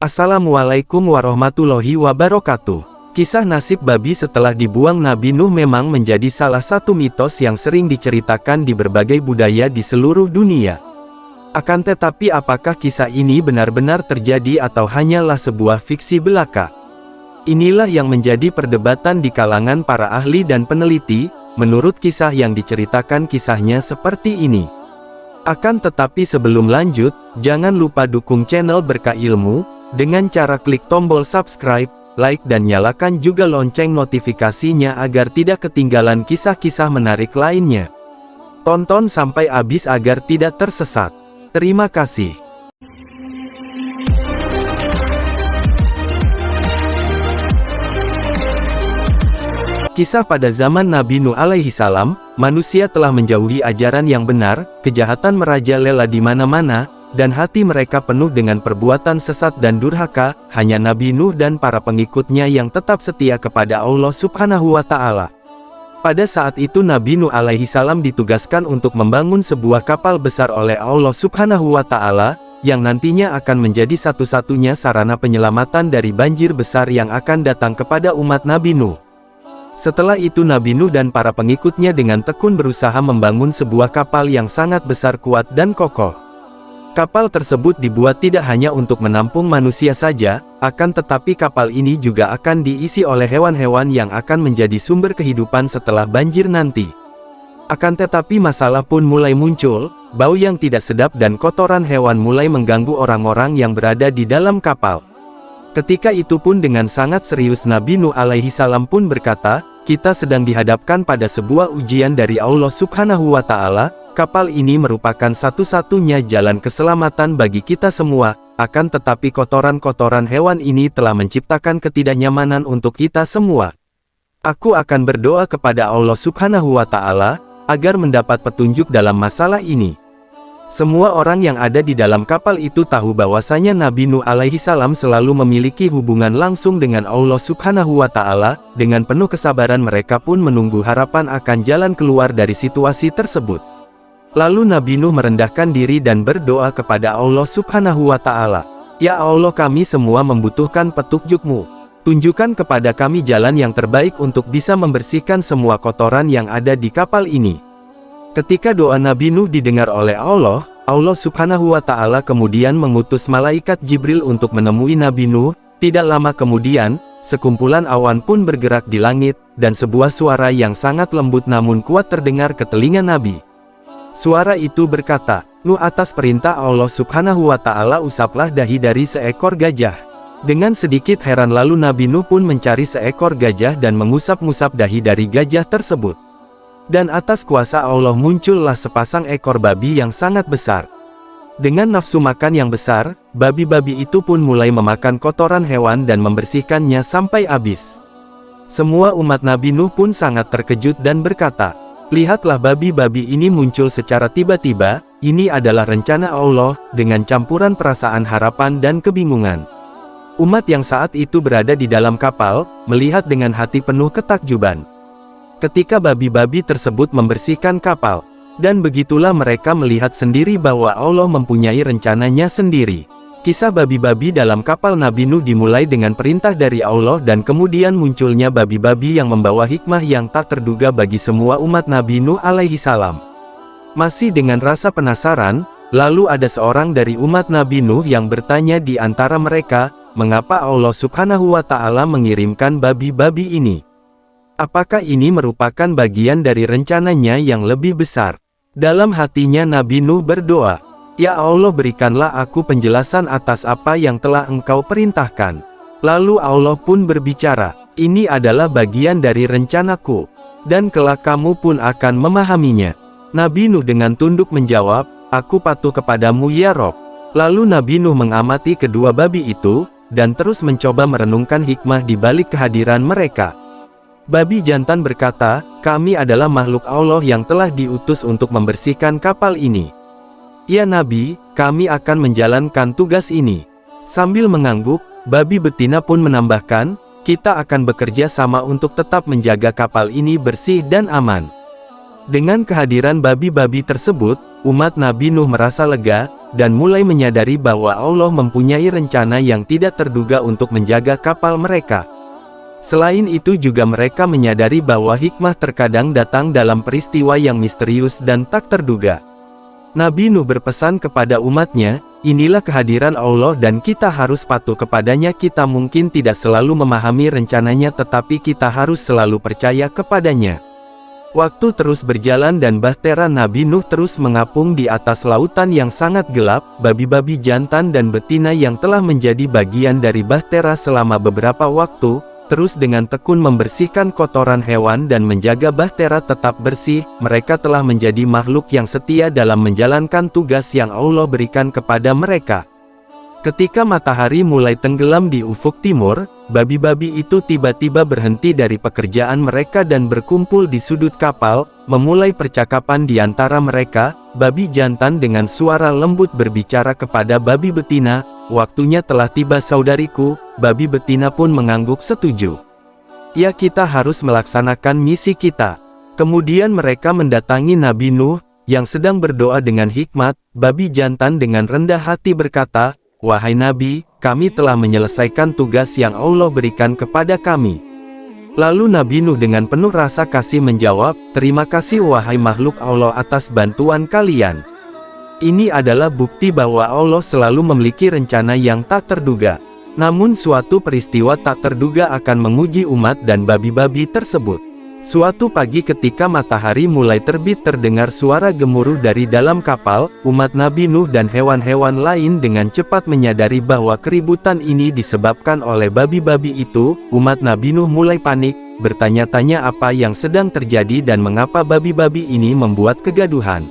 Assalamualaikum warahmatullahi wabarakatuh. Kisah nasib babi setelah dibuang Nabi Nuh memang menjadi salah satu mitos yang sering diceritakan di berbagai budaya di seluruh dunia. Akan tetapi apakah kisah ini benar-benar terjadi atau hanyalah sebuah fiksi belaka? Inilah yang menjadi perdebatan di kalangan para ahli dan peneliti. Menurut kisah yang diceritakan, kisahnya seperti ini. Akan tetapi sebelum lanjut, jangan lupa dukung channel Berkah Ilmu dengan cara klik tombol subscribe, like dan nyalakan juga lonceng notifikasinya agar tidak ketinggalan kisah-kisah menarik lainnya. Tonton sampai habis agar tidak tersesat. Terima kasih. Kisah pada zaman Nabi Nuh alaihi salam, manusia telah menjauhi ajaran yang benar, kejahatan merajalela di mana-mana, dan hati mereka penuh dengan perbuatan sesat dan durhaka. Hanya Nabi Nuh dan para pengikutnya yang tetap setia kepada Allah Subhanahu wa Ta'ala. Pada saat itu Nabi Nuh alaihi salam ditugaskan untuk membangun sebuah kapal besar oleh Allah Subhanahu wa Ta'ala, yang nantinya akan menjadi satu-satunya sarana penyelamatan dari banjir besar yang akan datang kepada umat Nabi Nuh. Setelah itu Nabi Nuh dan para pengikutnya dengan tekun berusaha membangun sebuah kapal yang sangat besar, kuat dan kokoh. Kapal tersebut dibuat tidak hanya untuk menampung manusia saja, akan tetapi kapal ini juga akan diisi oleh hewan-hewan yang akan menjadi sumber kehidupan setelah banjir nanti. Akan tetapi masalah pun mulai muncul, bau yang tidak sedap dan kotoran hewan mulai mengganggu orang-orang yang berada di dalam kapal. Ketika itu pun dengan sangat serius Nabi Nuh alaihi salam pun berkata, "Kita sedang dihadapkan pada sebuah ujian dari Allah Subhanahu wa Ta'ala. Kapal ini merupakan satu-satunya jalan keselamatan bagi kita semua, akan tetapi kotoran-kotoran hewan ini telah menciptakan ketidaknyamanan untuk kita semua. Aku akan berdoa kepada Allah Subhanahu wa Ta'ala, agar mendapat petunjuk dalam masalah ini." Semua orang yang ada di dalam kapal itu tahu bahwasanya Nabi Nuh alaihi salam selalu memiliki hubungan langsung dengan Allah Subhanahu wa Ta'ala. Dengan penuh kesabaran mereka pun menunggu harapan akan jalan keluar dari situasi tersebut. Lalu Nabi Nuh merendahkan diri dan berdoa kepada Allah Subhanahu wa Ta'ala. "Ya Allah, kami semua membutuhkan petunjuk-Mu. Tunjukkan kepada kami jalan yang terbaik untuk bisa membersihkan semua kotoran yang ada di kapal ini." Ketika doa Nabi Nuh didengar oleh Allah, Allah Subhanahu wa Ta'ala kemudian mengutus malaikat Jibril untuk menemui Nabi Nuh. Tidak lama kemudian, sekumpulan awan pun bergerak di langit, dan sebuah suara yang sangat lembut namun kuat terdengar ke telinga Nabi. Suara itu berkata, "Nuh, atas perintah Allah Subhanahu wa Ta'ala usaplah dahi dari seekor gajah." Dengan sedikit heran lalu Nabi Nuh pun mencari seekor gajah dan mengusap-ngusap dahi dari gajah tersebut. Dan atas kuasa Allah muncullah sepasang ekor babi yang sangat besar. Dengan nafsu makan yang besar, babi-babi itu pun mulai memakan kotoran hewan dan membersihkannya sampai habis. Semua umat Nabi Nuh pun sangat terkejut dan berkata, "Lihatlah, babi-babi ini muncul secara tiba-tiba, ini adalah rencana Allah," dengan campuran perasaan harapan dan kebingungan. Umat yang saat itu berada di dalam kapal, melihat dengan hati penuh ketakjuban. Ketika babi-babi tersebut membersihkan kapal, dan begitulah mereka melihat sendiri bahwa Allah mempunyai rencananya sendiri. Kisah babi-babi dalam kapal Nabi Nuh dimulai dengan perintah dari Allah dan kemudian munculnya babi-babi yang membawa hikmah yang tak terduga bagi semua umat Nabi Nuh alaihi salam. Masih dengan rasa penasaran, lalu ada seorang dari umat Nabi Nuh yang bertanya di antara mereka, "Mengapa Allah Subhanahu wa Ta'ala mengirimkan babi-babi ini? Apakah ini merupakan bagian dari rencananya yang lebih besar?" Dalam hatinya Nabi Nuh berdoa, "Ya Allah, berikanlah aku penjelasan atas apa yang telah Engkau perintahkan." Lalu Allah pun berbicara, "Ini adalah bagian dari rencanaku, dan kelak kamu pun akan memahaminya." Nabi Nuh dengan tunduk menjawab, "Aku patuh kepadamu ya Rob." Lalu Nabi Nuh mengamati kedua babi itu, dan terus mencoba merenungkan hikmah di balik kehadiran mereka. Babi jantan berkata, "Kami adalah makhluk Allah yang telah diutus untuk membersihkan kapal ini. Ya Nabi, kami akan menjalankan tugas ini." Sambil mengangguk, babi betina pun menambahkan, "Kita akan bekerja sama untuk tetap menjaga kapal ini bersih dan aman." Dengan kehadiran babi-babi tersebut, umat Nabi Nuh merasa lega, dan mulai menyadari bahwa Allah mempunyai rencana yang tidak terduga untuk menjaga kapal mereka. Selain itu juga mereka menyadari bahwa hikmah terkadang datang dalam peristiwa yang misterius dan tak terduga. Nabi Nuh berpesan kepada umatnya, inilah kehadiran Allah dan kita harus patuh kepadanya. Kita mungkin tidak selalu memahami rencananya, tetapi kita harus selalu percaya kepadanya. Waktu terus berjalan dan bahtera Nabi Nuh terus mengapung di atas lautan yang sangat gelap. Babi-babi jantan dan betina yang telah menjadi bagian dari bahtera selama beberapa waktu, terus dengan tekun membersihkan kotoran hewan dan menjaga bahtera tetap bersih. Mereka telah menjadi makhluk yang setia dalam menjalankan tugas yang Allah berikan kepada mereka. Ketika matahari mulai tenggelam di ufuk timur, babi-babi itu tiba-tiba berhenti dari pekerjaan mereka dan berkumpul di sudut kapal, memulai percakapan di antara mereka. Babi jantan dengan suara lembut berbicara kepada babi betina, waktunya telah tiba saudariku. Babi betina pun mengangguk setuju. Ya, kita harus melaksanakan misi kita. Kemudian mereka mendatangi Nabi Nuh, yang sedang berdoa dengan hikmat. Babi jantan dengan rendah hati berkata, wahai Nabi, kami telah menyelesaikan tugas yang Allah berikan kepada kami. Lalu Nabi Nuh dengan penuh rasa kasih menjawab, terima kasih wahai makhluk Allah atas bantuan kalian. Ini adalah bukti bahwa Allah selalu memiliki rencana yang tak terduga. Namun suatu peristiwa tak terduga akan menguji umat dan babi-babi tersebut. Suatu pagi ketika matahari mulai terbit terdengar suara gemuruh dari dalam kapal. Umat Nabi Nuh dan hewan-hewan lain dengan cepat menyadari bahwa keributan ini disebabkan oleh babi-babi itu. Umat Nabi Nuh mulai panik, bertanya-tanya apa yang sedang terjadi dan mengapa babi-babi ini membuat kegaduhan.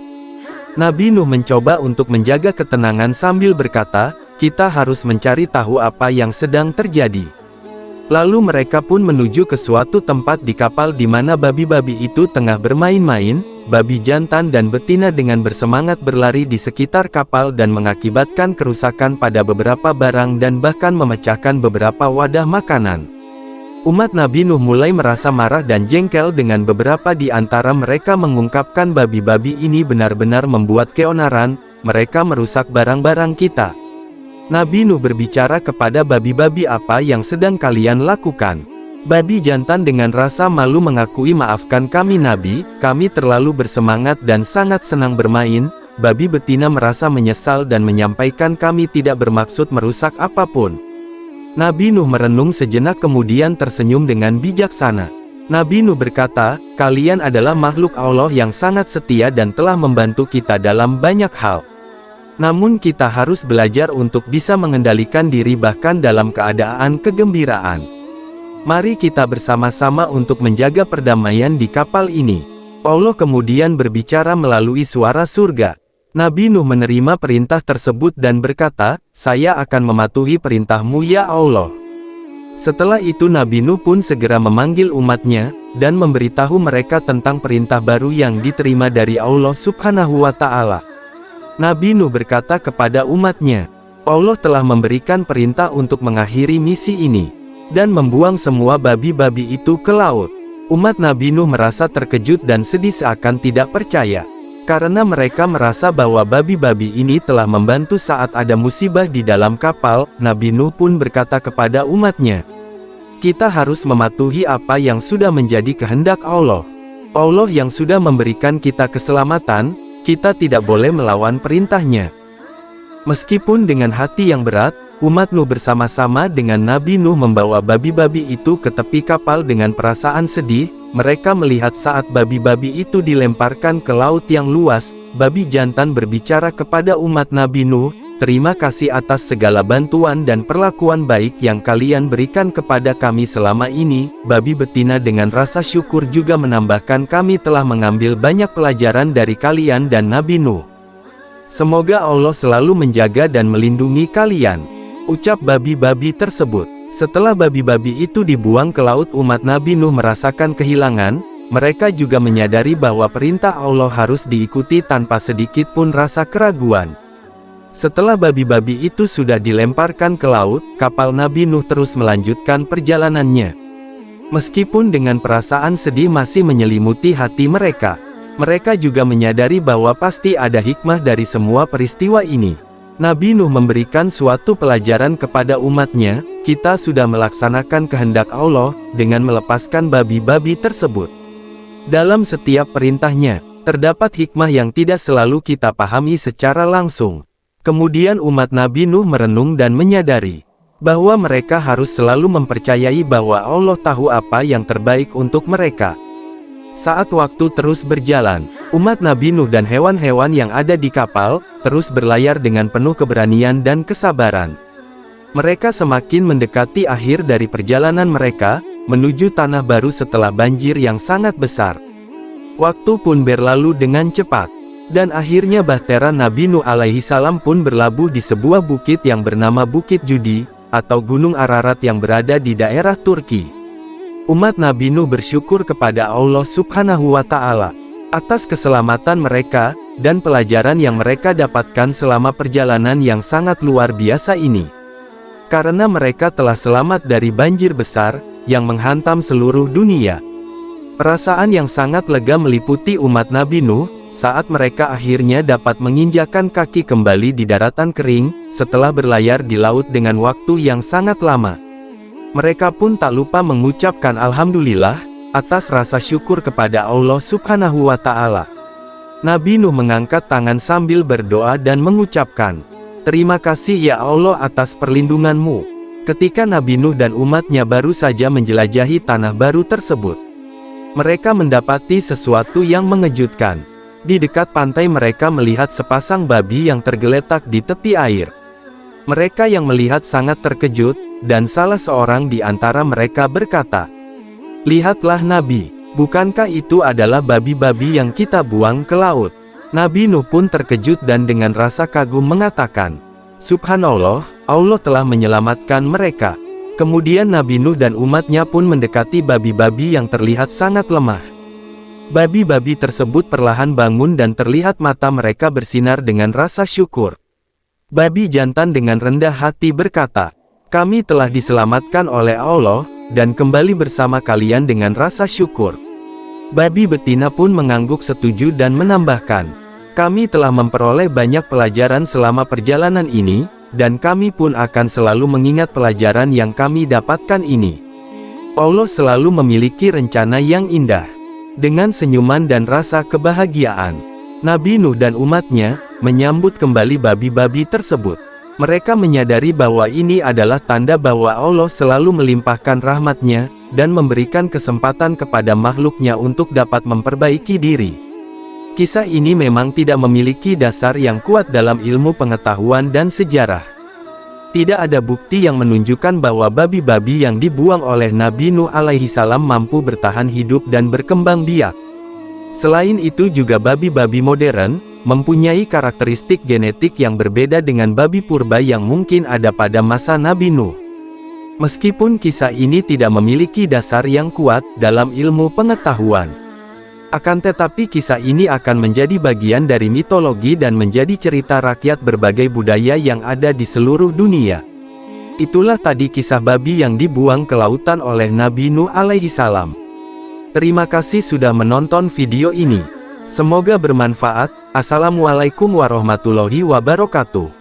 Nabi Nuh mencoba untuk menjaga ketenangan sambil berkata, kita harus mencari tahu apa yang sedang terjadi. Lalu mereka pun menuju ke suatu tempat di kapal di mana babi-babi itu tengah bermain-main. Babi jantan dan betina dengan bersemangat berlari di sekitar kapal dan mengakibatkan kerusakan pada beberapa barang dan bahkan memecahkan beberapa wadah makanan. Umat Nabi Nuh mulai merasa marah dan jengkel dengan beberapa di antara mereka mengungkapkan babi-babi ini benar-benar membuat keonaran, mereka merusak barang-barang kita. Nabi Nuh berbicara kepada babi-babi, apa yang sedang kalian lakukan? Babi jantan dengan rasa malu mengakui, maafkan kami Nabi, kami terlalu bersemangat dan sangat senang bermain. Babi betina merasa menyesal dan menyampaikan, kami tidak bermaksud merusak apapun. Nabi Nuh merenung sejenak kemudian tersenyum dengan bijaksana. Nabi Nuh berkata, kalian adalah makhluk Allah yang sangat setia dan telah membantu kita dalam banyak hal. Namun kita harus belajar untuk bisa mengendalikan diri bahkan dalam keadaan kegembiraan. Mari kita bersama-sama untuk menjaga perdamaian di kapal ini. Allah kemudian berbicara melalui suara surga. Nabi Nuh menerima perintah tersebut dan berkata, saya akan mematuhi perintahmu ya Allah. Setelah itu Nabi Nuh pun segera memanggil umatnya, dan memberitahu mereka tentang perintah baru yang diterima dari Allah Subhanahu wa Ta'ala. Nabi Nuh berkata kepada umatnya, Allah telah memberikan perintah untuk mengakhiri misi ini, dan membuang semua babi-babi itu ke laut. Umat Nabi Nuh merasa terkejut dan sedih seakan tidak percaya, karena mereka merasa bahwa babi-babi ini telah membantu saat ada musibah di dalam kapal. Nabi Nuh pun berkata kepada umatnya, kita harus mematuhi apa yang sudah menjadi kehendak Allah. Allah yang sudah memberikan kita keselamatan, kita tidak boleh melawan perintahnya. Meskipun dengan hati yang berat, umat Nuh bersama-sama dengan Nabi Nuh membawa babi-babi itu ke tepi kapal dengan perasaan sedih. Mereka melihat saat babi-babi itu dilemparkan ke laut yang luas. Babi jantan berbicara kepada umat Nabi Nuh, terima kasih atas segala bantuan dan perlakuan baik yang kalian berikan kepada kami selama ini. Babi betina dengan rasa syukur juga menambahkan, kami telah mengambil banyak pelajaran dari kalian dan Nabi Nuh. Semoga Allah selalu menjaga dan melindungi kalian, ucap babi-babi tersebut. Setelah babi-babi itu dibuang ke laut, umat Nabi Nuh merasakan kehilangan. Mereka juga menyadari bahwa perintah Allah harus diikuti tanpa sedikit pun rasa keraguan. Setelah babi-babi itu sudah dilemparkan ke laut, kapal Nabi Nuh terus melanjutkan perjalanannya. Meskipun dengan perasaan sedih masih menyelimuti hati mereka, mereka juga menyadari bahwa pasti ada hikmah dari semua peristiwa ini. Nabi Nuh memberikan suatu pelajaran kepada umatnya, kita sudah melaksanakan kehendak Allah, dengan melepaskan babi-babi tersebut. Dalam setiap perintahnya, terdapat hikmah yang tidak selalu kita pahami secara langsung. Kemudian umat Nabi Nuh merenung dan menyadari, bahwa mereka harus selalu mempercayai bahwa Allah tahu apa yang terbaik untuk mereka. Saat waktu terus berjalan, umat Nabi Nuh dan hewan-hewan yang ada di kapal, terus berlayar dengan penuh keberanian dan kesabaran. Mereka semakin mendekati akhir dari perjalanan mereka, menuju tanah baru setelah banjir yang sangat besar. Waktu pun berlalu dengan cepat, dan akhirnya bahtera Nabi Nuh alaihi salam pun berlabuh di sebuah bukit yang bernama Bukit Judi, atau Gunung Ararat yang berada di daerah Turki. Umat Nabi Nuh bersyukur kepada Allah Subhanahu wa Ta'ala atas keselamatan mereka dan pelajaran yang mereka dapatkan selama perjalanan yang sangat luar biasa ini. Karena mereka telah selamat dari banjir besar yang menghantam seluruh dunia. Perasaan yang sangat lega meliputi umat Nabi Nuh saat mereka akhirnya dapat menginjakan kaki kembali di daratan kering setelah berlayar di laut dengan waktu yang sangat lama. Mereka pun tak lupa mengucapkan Alhamdulillah atas rasa syukur kepada Allah Subhanahu wa Ta'ala. Nabi Nuh mengangkat tangan sambil berdoa dan mengucapkan, "Terima kasih ya Allah atas perlindungan-Mu." Ketika Nabi Nuh dan umatnya baru saja menjelajahi tanah baru tersebut, mereka mendapati sesuatu yang mengejutkan. Di dekat pantai mereka melihat sepasang babi yang tergeletak di tepi air. Mereka yang melihat sangat terkejut, dan salah seorang di antara mereka berkata, "Lihatlah Nabi, bukankah itu adalah babi-babi yang kita buang ke laut?" Nabi Nuh pun terkejut dan dengan rasa kagum mengatakan, "Subhanallah, Allah telah menyelamatkan mereka." Kemudian Nabi Nuh dan umatnya pun mendekati babi-babi yang terlihat sangat lemah. Babi-babi tersebut perlahan bangun dan terlihat mata mereka bersinar dengan rasa syukur. Babi jantan dengan rendah hati berkata, "Kami telah diselamatkan oleh Allah, dan kembali bersama kalian dengan rasa syukur." Babi betina pun mengangguk setuju dan menambahkan, "Kami telah memperoleh banyak pelajaran selama perjalanan ini, dan kami pun akan selalu mengingat pelajaran yang kami dapatkan ini. Allah selalu memiliki rencana yang indah." Dengan senyuman dan rasa kebahagiaan, Nabi Nuh dan umatnya menyambut kembali babi-babi tersebut. Mereka menyadari bahwa ini adalah tanda bahwa Allah selalu melimpahkan rahmat-Nya dan memberikan kesempatan kepada makhluk-Nya untuk dapat memperbaiki diri. Kisah ini memang tidak memiliki dasar yang kuat dalam ilmu pengetahuan dan sejarah. Tidak ada bukti yang menunjukkan bahwa babi-babi yang dibuang oleh Nabi Nuh alaihi salam mampu bertahan hidup dan berkembang biak. Selain itu juga babi-babi modern mempunyai karakteristik genetik yang berbeda dengan babi purba yang mungkin ada pada masa Nabi Nuh. Meskipun kisah ini tidak memiliki dasar yang kuat dalam ilmu pengetahuan, akan tetapi kisah ini akan menjadi bagian dari mitologi dan menjadi cerita rakyat berbagai budaya yang ada di seluruh dunia. Itulah tadi kisah babi yang dibuang ke lautan oleh Nabi Nuh alaihi salam. Terima kasih sudah menonton video ini. Semoga bermanfaat. Assalamualaikum warahmatullahi wabarakatuh.